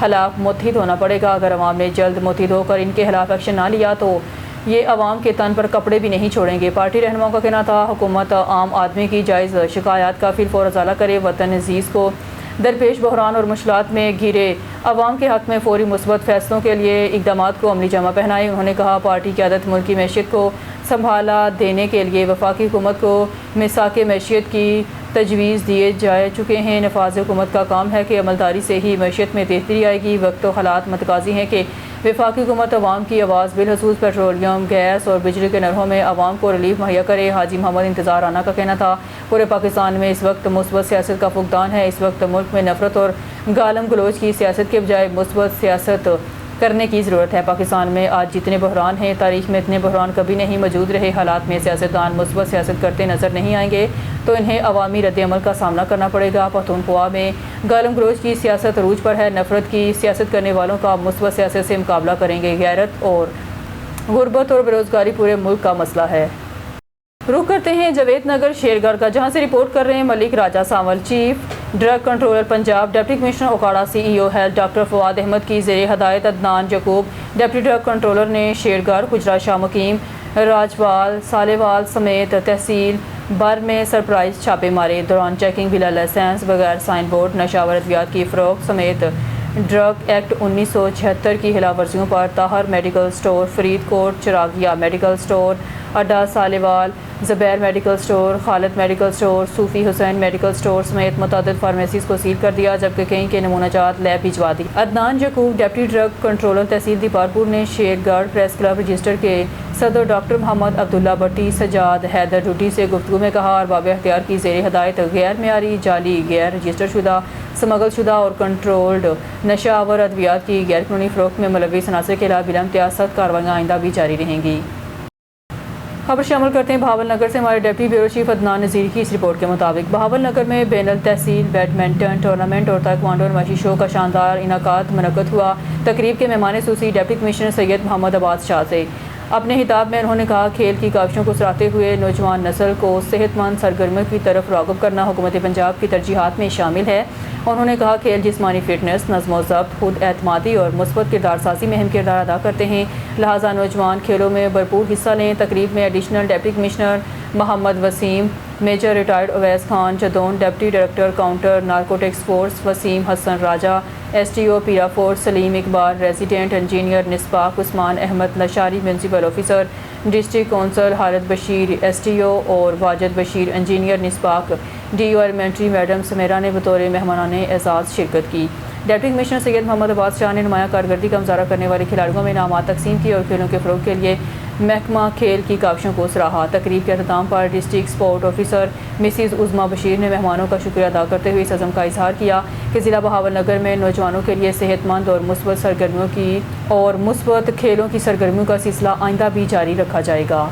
خلاف متحد ہونا پڑے گا۔ اگر عوام نے جلد متحد ہو کر ان کے خلاف ایکشن نہ لیا تو یہ عوام کے تن پر کپڑے بھی نہیں چھوڑیں گے۔ پارٹی رہنماؤں کا کہنا تھا حکومت عام آدمی کی جائز شکایات کا فی الفور ازالہ کرے، وطن عزیز کو درپیش بحران اور مشکلات میں گھیرے عوام کے حق میں فوری مثبت فیصلوں کے لیے اقدامات کو عملی جامہ پہنائے۔ انہوں نے کہا پارٹی قیادت ملک کی معیشت کو سنبھالا دینے کے لیے وفاقی حکومت کو میثاق معیشت کی تجویز دیے جا چکے ہیں۔ نفاذ حکومت کا کام ہے کہ عملداری سے ہی معیشت میں بہتری آئے گی۔ وقت و حالات متقاضی ہیں کہ وفاقی حکومت عوام کی آواز بالخصوص پیٹرولیم، گیس اور بجلی کے نرخوں میں عوام کو ریلیف مہیا کرے۔ حاجی محمد انتظار رانا کا کہنا تھا پورے پاکستان میں اس وقت مثبت سیاست کا فقدان ہے۔ اس وقت ملک میں نفرت اور گالم گلوچ کی سیاست کے بجائے مثبت سیاست کرنے کی ضرورت ہے۔ پاکستان میں آج جتنے بحران ہیں، تاریخ میں اتنے بحران کبھی نہیں موجود رہے۔ حالات میں سیاستدان مثبت سیاست کرتے نظر نہیں آئیں گے تو انہیں عوامی رد عمل کا سامنا کرنا پڑے گا۔ پختونخوا میں گالم گلوچ کی سیاست عروج پر ہے۔ نفرت کی سیاست کرنے والوں کا مثبت سیاست سے مقابلہ کریں گے۔ غیرت اور غربت اور بیروزگاری پورے ملک کا مسئلہ ہے۔ رخ کرتے ہیں جاوید نگر شیرگڑھ کا، جہاں سے رپورٹ کر رہے ہیں Malik Raja Sanwal. Chief drug controller Punjab, deputy commissioner Okara, C E O health doctor Fawad Ahmad کی زیر ہدایت Adnan Yaqoob deputy drug controller نے شیرگڑھ، خجرہ شاہ مقیم، راجوال، سالیوال سمیت تحصیل بر میں سرپرائز چھاپے مارے۔ دوران چیکنگ بلا لائسنس، بغیر سائن بورڈ، نشہ آور ادویات کی فروخت سمیت ڈرگ ایکٹ 1976 کی خلاف ورزیوں پر طاہر میڈیکل سٹور، فرید کوٹ، چراغیہ میڈیکل سٹور، اڈا سالیوال، زبیر میڈیکل سٹور، خالد میڈیکل سٹور، صوفی حسین میڈیکل سٹور سمیت متعدد فارمیسیز کو سیل کر دیا، جبکہ کئی کے نمونہ جات لیب بھجوا دی۔ Adnan Yaqoob deputy drug controller تحصیل دیپالپور نے شیرگڑھ پریس کلب رجسٹر کے صدر ڈاکٹر محمد عبداللہ بٹی سجاد حیدر ڈوٹی سے گفتگو میں کہا ارباب اختیار کی زیر ہدایت غیر معیاری، جعلی، غیر رجسٹر شدہ، سمگل شدہ اور کنٹرولڈ نشہ آور ادویات کی غیر قانونی فروخت میں ملوث عناصر کے خلاف بلا امتیاز سخت کارروائیاں آئندہ بھی جاری رہیں گی۔ خبر شامل کرتے ہیں بہاول نگر سے ہمارے deputy bureau chief Adnan Nazir کی اس رپورٹ کے مطابق بہاول نگر میں بین التحصیل بیڈمنٹن ٹورنامنٹ اور تائیکوانڈو نمائشی شو کا شاندار انعقاد منعقد ہوا۔ تقریب کے مہمان خصوصی ڈپٹی کمشنر سید محمد عباس شاہ سے اپنے خطاب میں انہوں نے کہا کھیل کی کاوشوں کو سراہتے ہوئے نوجوان نسل کو صحت مند سرگرمیوں کی طرف راغب کرنا حکومت پنجاب کی ترجیحات میں شامل ہے۔ انہوں نے کہا کھیل جسمانی فٹنس، نظم و ضبط، خود اعتمادی اور مثبت کردار سازی میں اہم کردار ادا کرتے ہیں، لہٰذا نوجوان کھیلوں میں بھرپور حصہ لیں۔ تقریب میں additional deputy commissioner Muhammad Waseem, major retired Owais Khan Jadoon, deputy director counter narcotics force Waseem Hassan Raja, S T O para force Saleem Iqbal, resident engineer Nespak Usman Ahmad Lashari, municipal officer district council Haris Bashir S T O اور Wajid Bashir engineer Nespak D O elementary madam Sumaira نے بطور مہمانان اعزاز شرکت کی۔ ڈپٹی کمشنر سید محمد عباس شاہ نے نمایاں کارکردگی کا مظاہرہ کرنے والے کھلاڑیوں میں انعامات تقسیم کیے اور کھیلوں کے فروغ کے لیے محکمہ کھیل کی کاوشوں کو سراہا۔ تقریب کے اختتام پر district sport officer Mrs Uzma Bashir نے مہمانوں کا شکریہ ادا کرتے ہوئے اس عزم کا اظہار کیا کہ ضلع بہاول نگر میں نوجوانوں کے لیے صحت مند اور مثبت سرگرمیوں کی اور مثبت کھیلوں کی سرگرمیوں کا سلسلہ آئندہ بھی جاری رکھا جائے گا۔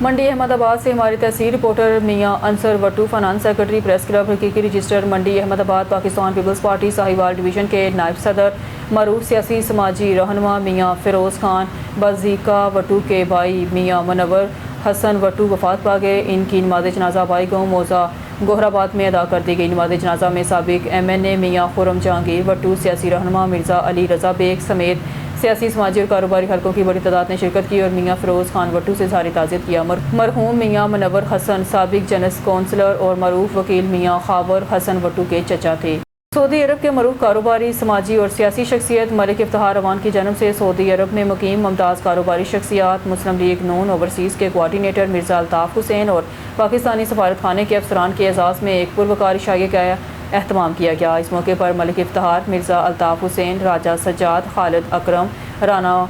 منڈی احمد آباد سے ہماری تحصیل رپورٹر میاں Ansar Wattoo, finance secretary press club حقیقی register Mandi Ahmadabad, Pakistan Peoples Party Sahiwal division کے نائب صدر، معروف سیاسی سماجی رہنما میاں فیروز خان بازیکا وٹو کے بھائی میاں منور حسن وٹو وفات پا گئے۔ ان کی نماز جنازہ بائی گاؤں موزہ گوہر آباد میں ادا کر دی گئی۔ نماز جنازہ میں سابق ایم این اے میاں خرم جہانگیر وٹو، سیاسی رہنما مرزا علی رضا بیگ سمیت سیاسی سماجی اور کاروباری حلقوں کی بڑی تعداد نے شرکت کی اور میاں فیروز خان وٹو سے اظہار تعزیت کیا۔ مرحوم میاں منور حسن سابق جنس کونسلر اور معروف وکیل میاں خاور حسن وٹو کے چچا تھے۔ سعودی عرب کے معروف کاروباری، سماجی اور سیاسی شخصیت ملک افتخار اعوان کی جانب سے سعودی عرب میں مقیم ممتاز کاروباری شخصیات، مسلم لیگ نون اوورسیز کے کوارڈینیٹر مرزا الطاف حسین اور پاکستانی سفارت خانے کے افسران کے اعزاز میں ایک پروقار عشائیے کا اہتمام کیا گیا۔ اس موقع پر ملک افتخار مرزا الطاف حسین، راجہ سجاد، خالد اکرم، رانا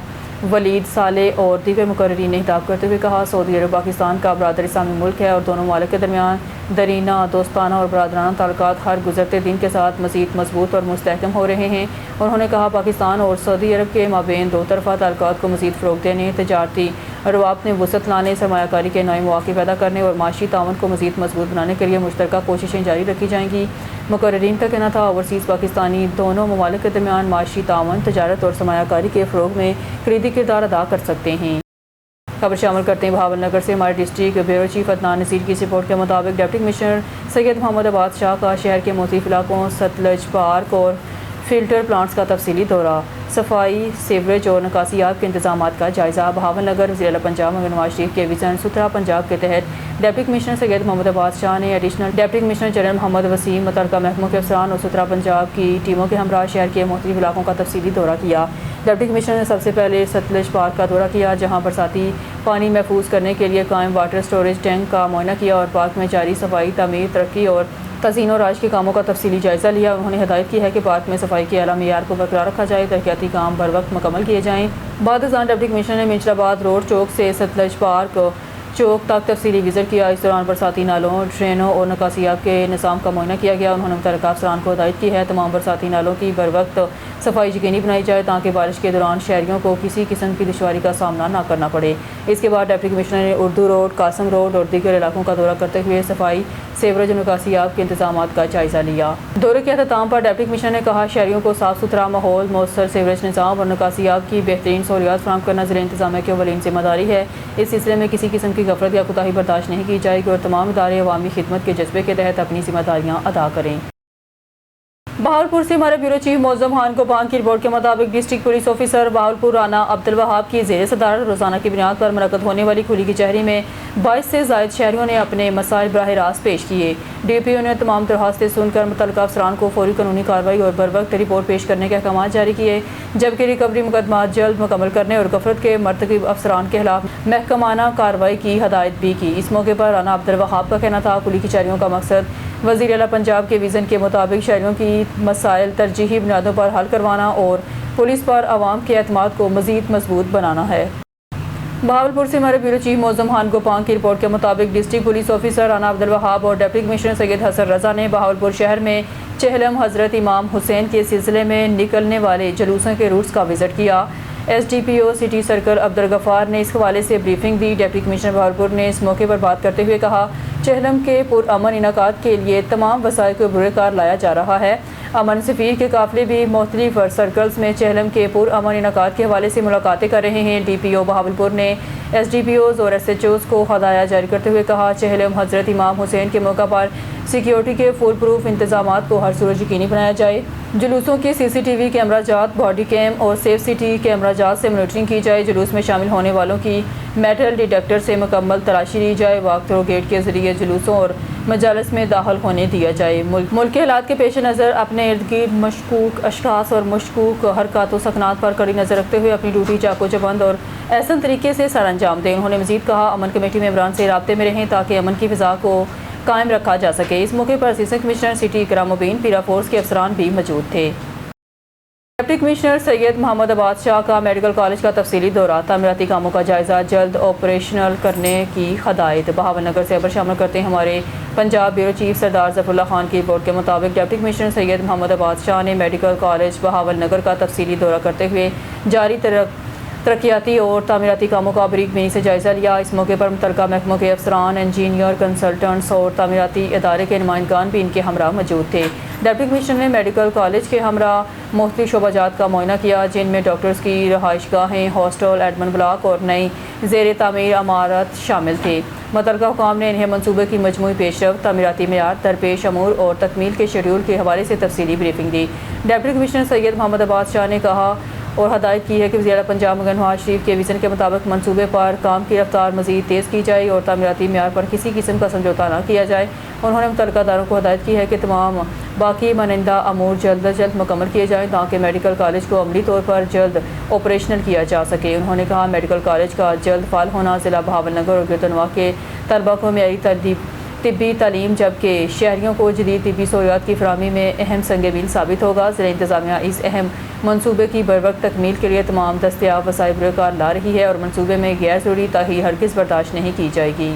ولید صالح اور دیگر مقررین نے خطاب کرتے ہوئے کہا انہوں عرب پاکستان کا برادر اسلامی ملک ہے اور دونوں ممالک کے درمیان درینہ، دوستانہ اور برادرانہ تعلقات ہر گزرتے دن کے ساتھ مزید مضبوط اور مستحکم ہو رہے ہیں۔ انہوں نے کہا پاکستان اور سعودی عرب کے مابین دو طرفہ تعلقات کو مزید فروغ دینے، تجارتی روابط میں وسعت لانے، سرمایہ کاری کے نئے مواقع پیدا کرنے اور معاشی تعاون کو مزید مضبوط بنانے کے لیے مشترکہ کوششیں جاری رکھی جائیں گی۔ مقررین کا کہنا تھا اوورسیز پاکستانی دونوں ممالک کے درمیان معاشی تعاون، تجارت اور سرمایہ کاری کے فروغ میں کلیدی کردار ادا کر سکتے ہیں۔ خبر شامل کرتے ہیں بہاول نگر سے ہمارے district bureau chief Adnan Nazir کی اس رپورٹ کے مطابق ڈپٹی کمشنر سید محمد عباس شاہ کا شہر کے مختلف علاقوں ستلج پارک اور فلٹر پلانٹس کا تفصیلی دورہ، صفائی، سیوریج اور نکاسیات کے انتظامات کا جائزہ۔ بہاول نگر وزیر اعلیٰ پنجاب مگر نواز شریف کے وژن ستھرا پنجاب کے تحت ڈپٹی کمشنر سید محمد عباس شاہ نے ایڈیشنل ڈپٹی کمشنر جنرل محمد وسیم، متعلقہ محکموں کے افسران اور ستھرا پنجاب کی ٹیموں کے ہمراہ شہر کے مختلف علاقوں کا تفصیلی دورہ کیا۔ ڈپٹی کمشنر نے سب سے پہلے ستلج پارک کا دورہ کیا، جہاں برساتی پانی محفوظ کرنے کے لیے قائم واٹر اسٹوریج ٹینک کا معائنہ کیا اور پارک میں جاری صفائی، تعمیر، ترقی اور تزئین و آرائش کے کاموں کا تفصیلی جائزہ لیا۔ انہوں نے ہدایت کی ہے کہ پارک میں صفائی کے اعلیٰ معیار کو برقرار رکھا جائے، ترقیاتی کام بر وقت مکمل کیے جائیں۔ بعد ازاں ڈپٹی کمشنر نے منچل آباد روڈ چوک سے ستلج پارک چوک تک تفصیلی وزٹ کیا۔ اس دوران برساتی نالوں، ڈرینوں اور نکاسیات کے نظام کا معائنہ کیا گیا۔ انہوں نے متعلقہ افسران کو ہدایت کی ہے تمام برساتی نالوں کی بر وقت صفائی یقینی بنائی جائے تاکہ بارش کے دوران شہریوں کو کسی قسم کی دشواری کا سامنا نہ کرنا پڑے۔ اس کے بعد ڈپٹی کمشنر نے اردو روڈ، قاسم روڈ اور دیگر علاقوں کا دورہ کرتے ہوئے صفائی، سیوریج اور نکاسیات کے انتظامات کا جائزہ لیا۔ دورے کے اختتام پر ڈپٹی کمشنر نے کہا، شہریوں کو صاف ستھرا ماحول، مؤثر سیوریج نظام اور نکاسیات کی بہترین سہولیات فراہم کرنا ضلع انتظامیہ کی اولین ذمہ داری ہے۔ اس سلسلے میں کسی قسم کی غفلت یا کوتاہی برداشت نہیں کی جائے گی اور تمام ادارے عوامی خدمت کے جذبے کے تحت اپنی ذمہ داریاں ادا کریں۔ بہاولپور سے ہمارے بیورو چیف معظم خان کوپان کی رپورٹ کے مطابق district police officer Bahawalpur Rana Abdul Wahab کی زیر صدارت روزانہ کی بنیاد پر منعقد ہونے والی کھلی کچہری میں 22 سے زائد شہریوں نے اپنے مسائل براہ راست پیش کیے۔ ڈی پی او نے تمام درخواستیں سن کر متعلقہ افسران کو فوری قانونی کارروائی اور بر وقت رپورٹ پیش کرنے کے احکامات جاری کیے، جبکہ ریکوری مقدمات جلد مکمل کرنے اور غفلت کے مرتکب افسران کے خلاف محکمانہ کارروائی کی ہدایت بھی کی۔ اس موقع پر رانا عبدالوہاب کا کہنا تھا، کھلی کچہریوں کا مقصد وزیر اعلیٰ پنجاب کے ویژن کے مطابق شہریوں کی مسائل ترجیحی بنیادوں پر حل کروانا اور پولیس پر عوام کے اعتماد کو مزید مضبوط بنانا ہے۔ بہاولپور سے ہمارے بیورو چیف معظم خان کوپان کی رپورٹ کے مطابق district police officer Rana Abdul Wahab اور ڈپٹی کمشنر سید حسن رضا نے بہاولپور شہر میں چہلم حضرت امام حسین کے سلسلے میں نکلنے والے جلوسوں کے روٹس کا وزٹ کیا۔ ایس ڈی پی او سٹی سرکل عبدالغفار نے اس حوالے سے بریفنگ دی۔ ڈپٹی کمشنر بہاولپور نے اس موقع پر بات کرتے ہوئے کہا، چہلم کے پرامن انعقاد کے لیے تمام وسائل کو بروئے کار لایا جا رہا ہے۔ امن سفیر کے قافلے بھی مختلف سرکلز میں چہلم کے پرامن انعقاد کے حوالے سے ملاقاتیں کر رہے ہیں۔ ڈی پی او بہاولپور نے ایس ڈی پی اوز اور ایس ایچ اوز کو ہدایات جاری کرتے ہوئے کہا، چہلم حضرت امام حسین کے موقع پر سیکیورٹی کے فول پروف انتظامات کو ہر صورت یقینی بنایا جائے۔ جلوسوں کے سی سی ٹی وی کیمرہ جات، باڈی کیم اور سیف سٹی کیمرہ جات سے مانیٹرنگ کی جائے۔ جلوس میں شامل ہونے والوں کی میٹل ڈیٹیکٹر سے مکمل تلاشی لی جائے۔ واک تھرو گیٹ کے ذریعے جلوسوں اور مجالس میں داخل ہونے دیا جائے۔ ملک کے حالات کے پیش نظر اپنے ارد گرد مشکوک اشخاص اور مشکوک حرکات و سکنات پر کڑی نظر رکھتے ہوئے اپنی ڈیوٹی چاق و چوبند اور احسن طریقے سے سر انجام دیں۔ انہوں نے مزید کہا، امن کمیٹی ممبران سے رابطے میں رہیں تاکہ امن کی فضا کو قائم رکھا جا سکے۔ اس موقع پر اسسٹنٹ کمشنر سٹی اکرام الدین پیرا فورس کے افسران بھی موجود تھے۔ ڈپٹی کمشنر سید محمد عباس شاہ کا میڈیکل کالج کا تفصیلی دورہ، تعمیراتی کاموں کا جائزہ، جلد آپریشنل کرنے کی ہدایت۔ بہاول نگر سے خبر شامل کرتے ہیں ہمارے پنجاب بیورو چیف سردار ظفر اللہ خان کی رپورٹ کے مطابق ڈپٹی کمشنر سید محمد عباس شاہ نے میڈیکل کالج بہاول نگر کا تفصیلی دورہ کرتے ہوئے جاری ترقیاتی اور تعمیراتی کاموں کا بریک بینی سے جائزہ لیا۔ اس موقع پر متعلقہ محکموں کے افسران، انجینئر، کنسلٹنٹس اور تعمیراتی ادارے کے نمائندگان بھی ان کے ہمراہ موجود تھے۔ ڈپٹی کمشنر نے میڈیکل کالج کے ہمراہ مختلف شعبہ جات کا معائنہ کیا، جن میں ڈاکٹرز کی رہائش گاہیں، ہاسٹل، ایڈمن بلاک اور نئی زیر تعمیر عمارت شامل تھے۔ متعلقہ حکام نے انہیں منصوبے کی مجموعی پیش رفت، تعمیراتی معیار، درپیش امور اور تکمیل کے شیڈول کے حوالے سے تفصیلی بریفنگ دی۔ ڈپٹی کمشنر سید محمد عباس شاہ نے کہا اور ہدایت کی ہے کہ وزیر اعلیٰ پنجاب مگر نواز شریف کے ویژن کے مطابق منصوبے پر کام کی رفتار مزید تیز کی جائے اور تعمیراتی معیار پر کسی قسم کا سمجھوتہ نہ کیا جائے۔ انہوں نے متعلقہ اداروں کو ہدایت کی ہے کہ تمام باقی مانندہ امور جلد از جلد مکمل کیے جائیں تاکہ میڈیکل کالج کو عملی طور پر جلد آپریشنل کیا جا سکے۔ انہوں نے کہا، میڈیکل کالج کا جلد فعال ہونا ضلع بہاول نگر اور گرد نواح کے طلبہ کو معیاری طبی تعلیم جبکہ شہریوں کو جدید طبی سہولیات کی فراہمی میں اہم سنگ میل ثابت ہوگا۔ ضلع انتظامیہ اس اہم منصوبے کی بروقت تکمیل کے لیے تمام دستیاب وسائل بروئے کار لا رہی ہے اور منصوبے میں غیر ضروری تاخیر ہرگز برداشت نہیں کی جائے گی۔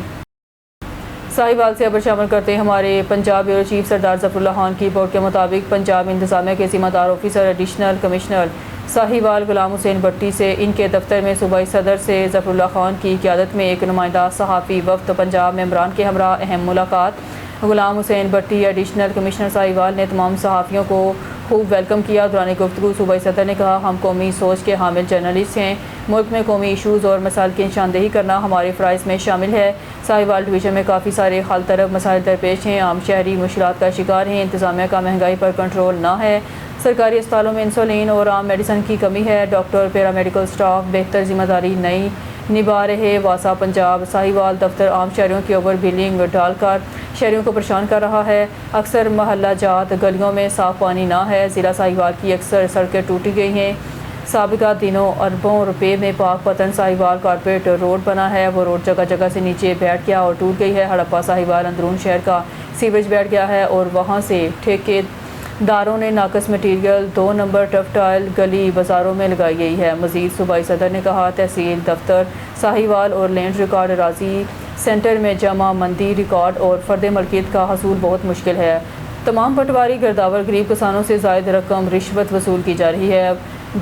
ساہیوال سے خبر شامل کرتے ہیں ہمارے پنجاب بیورو چیف سردار ظفر اللہ خان کی رپورٹ کے مطابق پنجاب انتظامیہ کے ذمہ دار officer additional commissioner Sahiwal Ghulam حسین بٹی سے ان کے دفتر میں صوبائی صدر سے ظفر اللہ خان کی قیادت میں ایک نمائندہ صحافی وفد پنجاب ممبران کے ہمراہ اہم ملاقات۔ غلام حسین بٹی ایڈیشنل کمشنر ساہیوال نے تمام صحافیوں کو خوب ویلکم کیا۔ دوران گفتگو صوبائی صدر نے کہا، ہم قومی سوچ کے حامل جرنلسٹ ہیں، ملک میں قومی ایشوز اور مسائل کی نشاندہی کرنا ہمارے فرائض میں شامل ہے۔ ساہیوال ڈویژن میں کافی سارے حل طلب مسائل درپیش ہیں، عام شہری مشکلات کا شکار ہیں، انتظامیہ کا مہنگائی پر کنٹرول نہ ہے، سرکاری اسپتالوں میں انسولین اور عام میڈیسن کی کمی ہے. ڈاکٹر پیرامیڈیکل سٹاف بہتر ذمہ داری نہیں نبھا رہے. واسا پنجاب ساہیوال دفتر عام شہریوں کی اوور بلنگ ڈال کر شہریوں کو پریشان کر رہا ہے. اکثر محلہ جات گلیوں میں صاف پانی نہ ہے. ضلع ساہیوال کی اکثر سڑکیں ٹوٹی گئی ہیں. سابقہ دنوں اربوں روپے میں پاک پتن ساہیوال کارپوریٹ روڈ بنا ہے. وہ روڈ جگہ جگہ سے نیچے بیٹھ گیا اور ٹوٹ گئی ہے. ہڑپا ساہیوال اندرون شہر کا سیوریج بیٹھ گیا ہے اور وہاں سے ٹھیکے داروں نے ناقص مٹیریل 2 نمبر ٹف ٹائل گلی بازاروں میں لگائی گئی ہے. مزید صوبائی صدر نے کہا تحصیل دفتر ساہیوال اور لینڈ ریکارڈ اراضی سینٹر میں جمع مندی ریکارڈ اور فرد ملکیت کا حصول بہت مشکل ہے. تمام پٹواری گرداور غریب کسانوں سے زائد رقم رشوت وصول کی جا رہی ہے.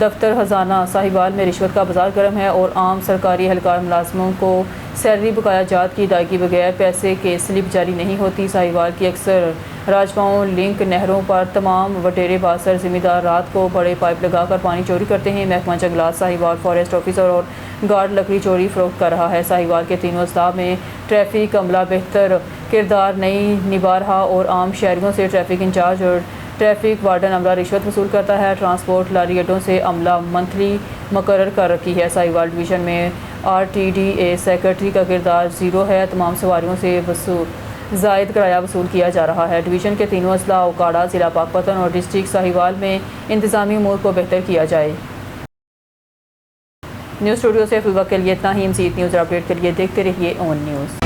دفتر خزانہ ساہیوال میں رشوت کا بازار گرم ہے اور عام سرکاری اہلکار ملازموں کو سیلری بقایا جات کی ادائیگی بغیر پیسے کے سلپ جاری نہیں ہوتی. ساہیوال کی اکثر راجپاؤں لنک نہروں پر تمام وڈیرے باسر ذمہ دار رات کو بڑے پائپ لگا کر پانی چوری کرتے ہیں. محکمہ جنگلات ساہیوال فارسٹ آفیسر اور گارڈ لکڑی چوری فروخت کر رہا ہے. ساہیوال کے تینوں اضلاع میں ٹریفک عملہ بہتر کردار نہیں نبھا رہا اور عام شہریوں سے ٹریفک انچارج اور ٹریفک وارڈن عملہ رشوت وصول کرتا ہے. ٹرانسپورٹ لاری اڈوں سے عملہ منتھلی مقرر کر رکھی ہے. ساہیوال ڈویژن میں RTDA سیکرٹری کا کردار 0 ہے. تمام سواریوں سے زائد کرایہ وصول کیا جا رہا ہے. ڈویژن کے تینوں اضلاع اوکاڑا ضلع پاکپتن اور ڈسٹرکٹ ساہیوال میں انتظامی امور کو بہتر کیا جائے. نیوز اسٹوڈیو سے فی الوقت کے لیے اتنا ہی. مزید نیوز اپڈیٹ کے لیے دیکھتے رہیے اون نیوز.